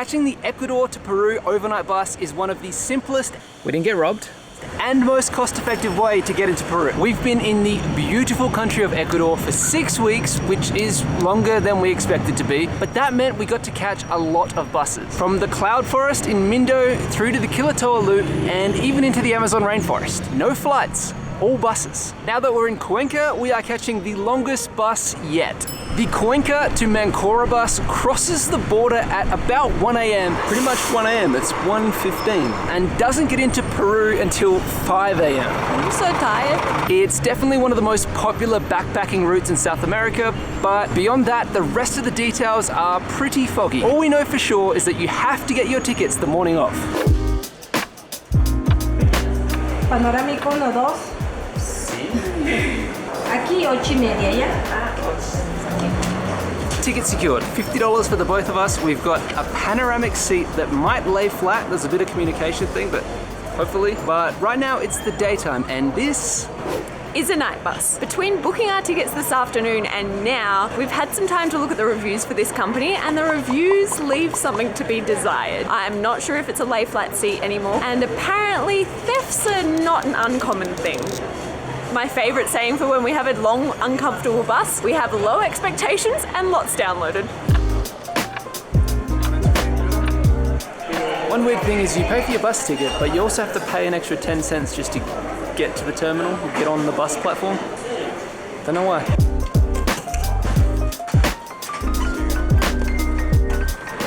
Catching the Ecuador to Peru overnight bus is one of the simplest, we didn't get robbed, and most cost-effective way to get into Peru. We've been in the beautiful country of Ecuador for 6 weeks, which is longer than we expected to be, but that meant we got to catch a lot of buses. From the cloud forest in Mindo through to the Quilatoa Loop and even into the Amazon rainforest. No flights, all buses. Now that we're in Cuenca, we are catching the longest bus yet. The Cuenca to Mancora bus crosses the border at about 1 a.m. Pretty much 1 a.m. It's 1:15 and doesn't get into Peru until 5 a.m. I'm so tired. It's definitely one of the most popular backpacking routes in South America, but beyond that, the rest of the details are pretty foggy. All we know for sure is that you have to get your tickets the morning of. Panorámico 1-2. Aquí 8:30, ¿ya? Ticket secured, $50 for the both of us. We've got a panoramic seat that might lay flat. There's a bit of communication thing, but hopefully. But right now it's the daytime and this is a night bus. Between booking our tickets this afternoon and now, we've had some time to look at the reviews for this company, and the reviews leave something to be desired. I'm not sure if it's a lay flat seat anymore, and apparently thefts are not an uncommon thing. My favorite saying for when we have a long, uncomfortable bus, we have low expectations and lots downloaded. One weird thing is you pay for your bus ticket, but you also have to pay an extra 10 cents just to get to the terminal, or get on the bus platform. Don't know why.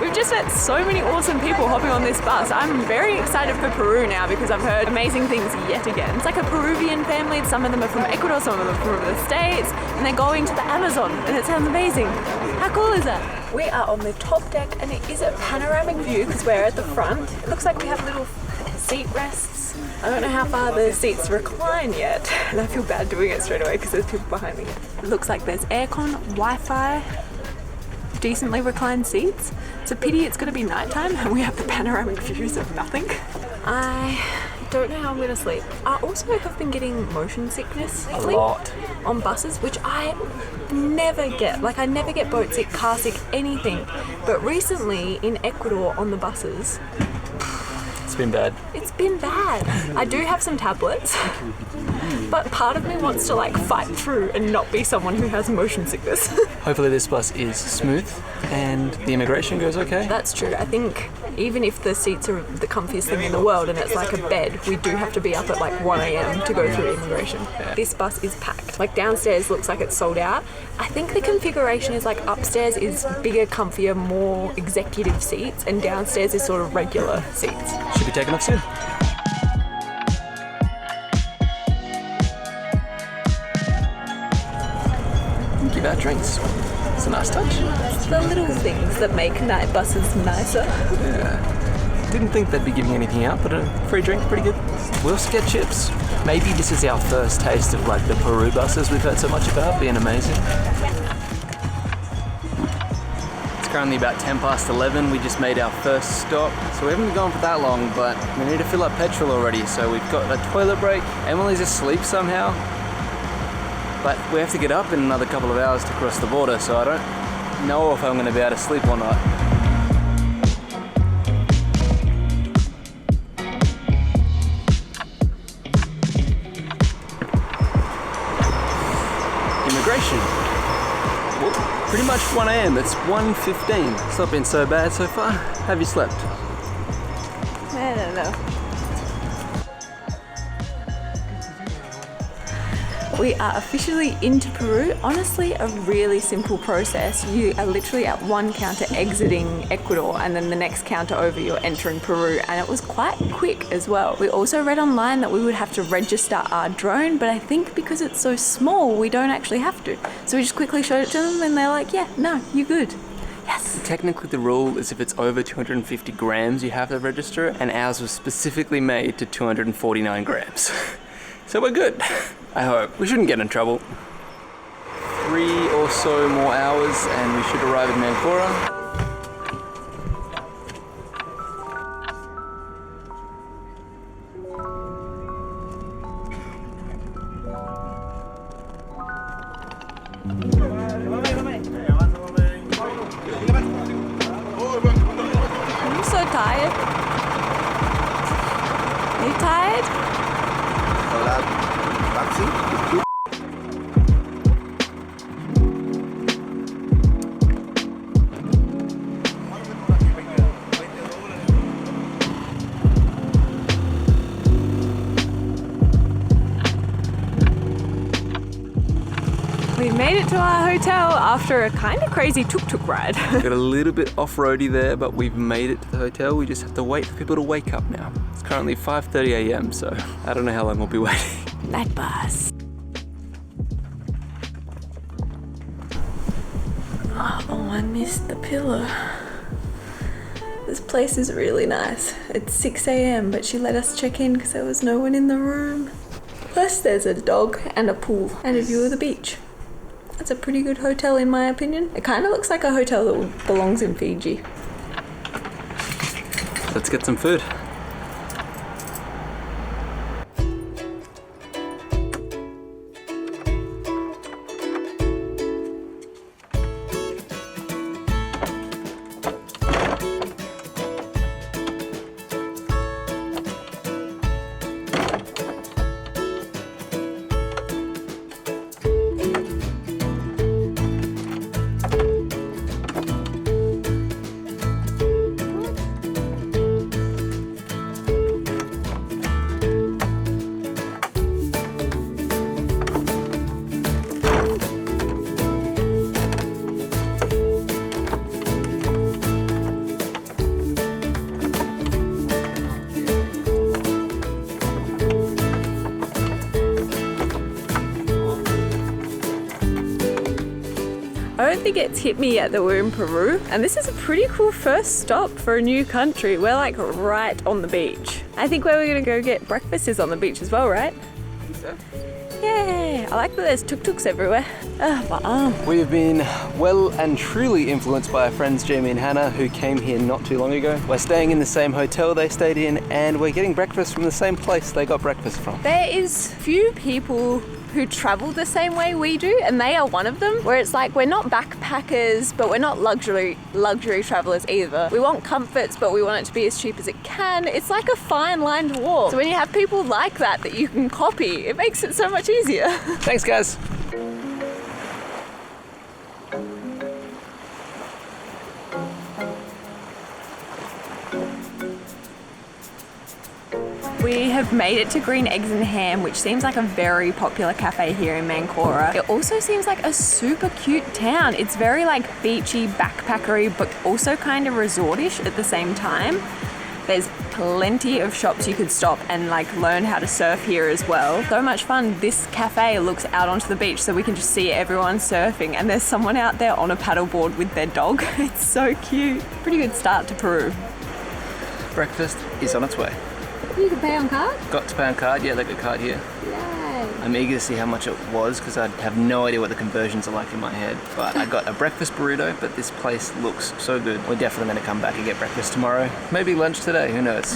We've just met so many awesome people hopping on this bus. I'm very excited for Peru now because I've heard amazing things yet again. It's like a Peruvian family. Some of them are from Ecuador, some of them are from the States, and they're going to the Amazon, and it sounds amazing. How cool is that? We are on the top deck, and it is a panoramic view because we're at the front. It looks like we have little seat rests. I don't know how far the seats recline yet, and I feel bad doing it straight away because there's people behind me. It looks like there's aircon, Wi-Fi, decently reclined seats. It's a pity it's going to be nighttime and we have the panoramic views of nothing. I don't know how I'm going to sleep. I also have been getting motion sickness lately. A lot. On buses, which I never get. Like, I never get boat sick, car sick, anything. But recently in Ecuador on the buses, It's been bad. it's been bad. I do have some tablets, but part of me wants to like fight through and not be someone who has motion sickness. Hopefully this bus is smooth and the immigration goes okay. That's true. I think even if the seats are the comfiest thing in the world and it's like a bed, we do have to be up at like 1 a.m. to go through immigration. Yeah. This bus is packed. Like downstairs looks like it's sold out. I think the configuration is like upstairs is bigger, comfier, more executive seats, and downstairs is sort of regular seats. Should be taking off soon. Thank you for our drinks. It's a nice touch. It's the little things that make night buses nicer. Yeah. Didn't think they'd be giving anything out, but a free drink, pretty good. We also get chips. Maybe this is our first taste of like the Peru buses we've heard so much about being amazing. It's currently about 11:10. We just made our first stop. So we haven't been going for that long, but we need to fill up petrol already. So we've got a toilet break. Emily's asleep somehow. But we have to get up in another couple of hours to cross the border, so I don't know if I'm going to be able to sleep or not. Immigration. Well, pretty much 1 a.m. It's 1:15. It's not been so bad so far. Have you slept? I don't know. We are officially into Peru. Honestly, a really simple process. You are literally at one counter exiting Ecuador, and then the next counter over you're entering Peru, and it was quite quick as well. We also read online that we would have to register our drone, but I think because it's so small, we don't actually have to. So we just quickly showed it to them and they're like, yeah, no, you're good. Yes. Technically the rule is if it's over 250 grams you have to register it, and ours was specifically made to 249 grams. So we're good, I hope. We shouldn't get in trouble. 3 or so more hours and we should arrive at Mancora. tired? Are you tired? Hola, taxi. We made it to our hotel after a kind of crazy tuk-tuk ride. Got a little bit off-roady there, but we've made it to the hotel. We just have to wait for people to wake up now. It's currently 5:30 a.m, so I don't know how long we'll be waiting. Night bus. Oh, I missed the pillow. This place is really nice. It's 6 a.m, but she let us check in because there was no one in the room. Plus there's a dog and a pool and a view of the beach. That's a pretty good hotel in my opinion. It kind of looks like a hotel that belongs in Fiji. Let's get some food. I don't think it's hit me yet that we're in Peru, and this is a pretty cool first stop for a new country. We're like right on the beach. I think where we're gonna go get breakfast is on the beach as well, right? I think so. Yeah, I like that there's tuk-tuks everywhere. My arm. We have been well and truly influenced by our friends Jamie and Hannah, who came here not too long ago. We're staying in the same hotel they stayed in, and we're getting breakfast from the same place they got breakfast from. There is few people who travel the same way we do, and they are one of them, where it's like we're not backpackers, but we're not luxury travelers either. We want comforts, but we want it to be as cheap as it can. It's like a fine line to walk. So when you have people like that you can copy, it makes it so much easier. Thanks, guys. We have made it to Green Eggs and Ham, which seems like a very popular cafe here in Mancora. It also seems like a super cute town. It's very like beachy, backpackery, but also kind of resortish at the same time. There's plenty of shops you could stop and like learn how to surf here as well. So much fun. This cafe looks out onto the beach so we can just see everyone surfing, and there's someone out there on a paddleboard with their dog. It's so cute. Pretty good start to Peru. Breakfast is on its way. You can pay on card? Got to pay on card, yeah, they got a card here. Yay. I'm eager to see how much it was because I have no idea what the conversions are like in my head. But I got a breakfast burrito, but this place looks so good. We're definitely going to come back and get breakfast tomorrow. Maybe lunch today, who knows?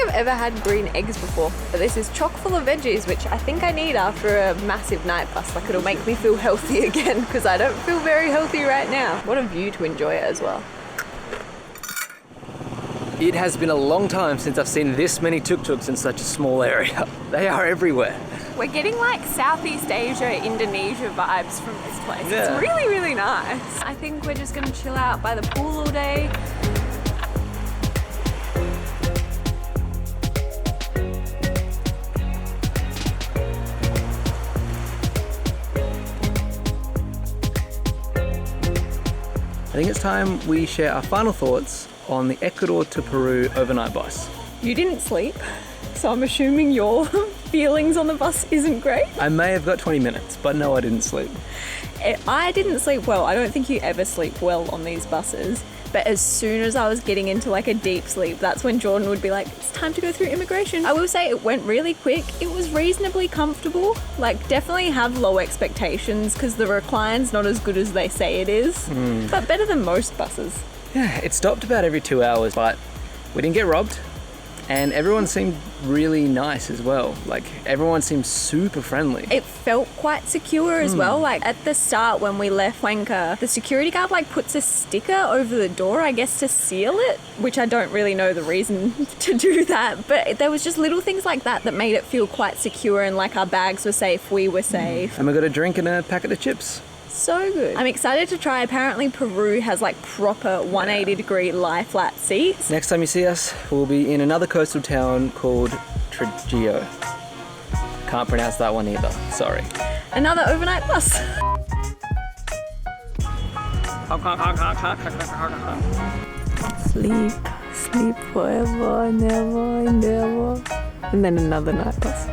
I've ever had green eggs before, but this is chock full of veggies, which I think I need after a massive night bus. Like it'll make me feel healthy again because I don't feel very healthy right now. What a view to enjoy it as well. It has been a long time since I've seen this many tuk-tuks in such a small area. They are everywhere. We're getting like Southeast Asia, Indonesia vibes from this place. Yeah. It's really, really nice. I think we're just gonna chill out by the pool all day. I think it's time we share our final thoughts on the Ecuador to Peru overnight bus. You didn't sleep, so I'm assuming your feelings on the bus isn't great. I may have got 20 minutes, but no, I didn't sleep. I didn't sleep well. I don't think you ever sleep well on these buses. But as soon as I was getting into like a deep sleep, that's when Jordan would be like, it's time to go through immigration. I will say it went really quick. It was reasonably comfortable. Like definitely have low expectations because the recline's not as good as they say it is, but better than most buses. Yeah, it stopped about every 2 hours, but we didn't get robbed And everyone seemed really nice as well. Like everyone seemed super friendly. It felt quite secure as well. Like at the start when we left Cuenca, the security guard like puts a sticker over the door, I guess to seal it, which I don't really know the reason to do that. But there was just little things like that that made it feel quite secure, and like our bags were safe, we were safe. And we got a drink and a packet of chips. So good. I'm excited to try. Apparently Peru has like proper 180-degree lie flat seats. Next time you see us, we'll be in another coastal town called Trujillo. Can't pronounce that one either, sorry. Another overnight bus. Sleep, sleep forever, never, never. And then another night bus.